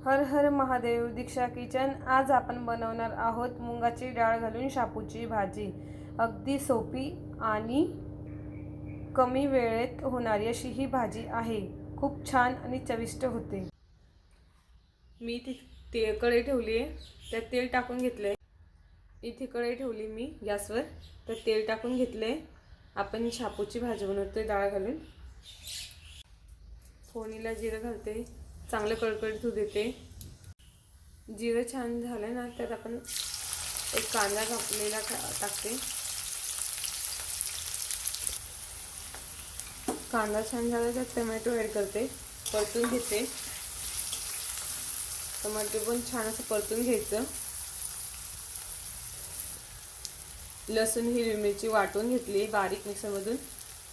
हर हर महादेव. दीक्षा kitchen. आज आपण बनवणार आहोत मुगाची डाळ घालून शापूची भाजी. अगदी सोपी आणि कमी वेळेत होणारी अशी ही भाजी आहे. खूप छान आणि चविष्ट होते. मी ती कढई ठेवली आहे, त्यात तेल टाकून घेतलंय. इथे कढई ठेवली मी गॅसवर, तर तेल टाकून घेतलंय. आपण शापूची भाजी बनवतोय डाळ घालून. फोडणीला जिरं घालते, चांगलं कडकडीत होऊ देते. जिरं छान झालं ना, त्यात आपण एक कांदा कापलेला टाकते. कांदा छान झाला तर टोमॅटो ॲड करते, परतून घेते. टोमॅटो पण छान असं परतून घ्यायचं. लसूण हिरवी मिरची वाटून घेतली बारीक मिक्सरमधून,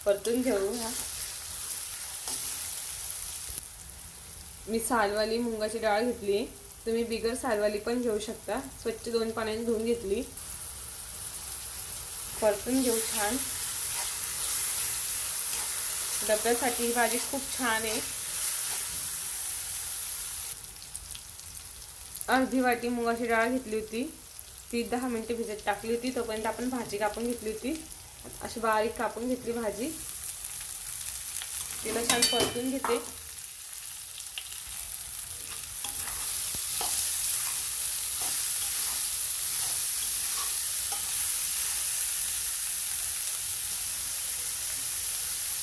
परतून घेऊ. मी सालवाली मुगाची डाळ घेतली. तुम्ही बिगर सालवाली पण घेऊ शकता. स्वच्छ 2 पाण्याने धुवून घेतली. परतून घेऊ छान. डब्यासाठी ही भाजी खूप छान आहे. अर्धी वाटी मुगाची डाळ घेतली होती, ती 10 मिनिटे भिजत टाकली होती. तोपर्यंत आपण भाजी कापून घेतली होती. अशी बारीक कापून घेतली भाजी. तिला छान परतून घेते.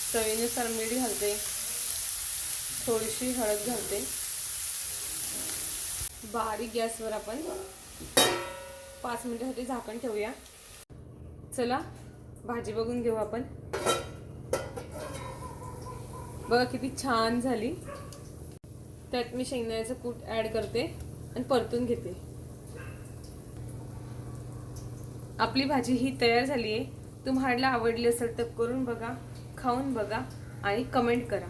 चवीनुसार मीठ घालते, थोडीशी हळद घालते. बारीक गॅसवर आपण 5 मिनिटांसाठी झाकण ठेवूया. चला भाजी बघून घेऊ आपण. बघा किती छान झाली. त्यात मी शेंगदाण्याचं कूट ॲड करते आणि परतून घेते. आपली भाजी ही तयार झाली आहे. तुम्हाला आवडली असेल तर करून बघा, खाऊन बघा आणि कमेंट करा.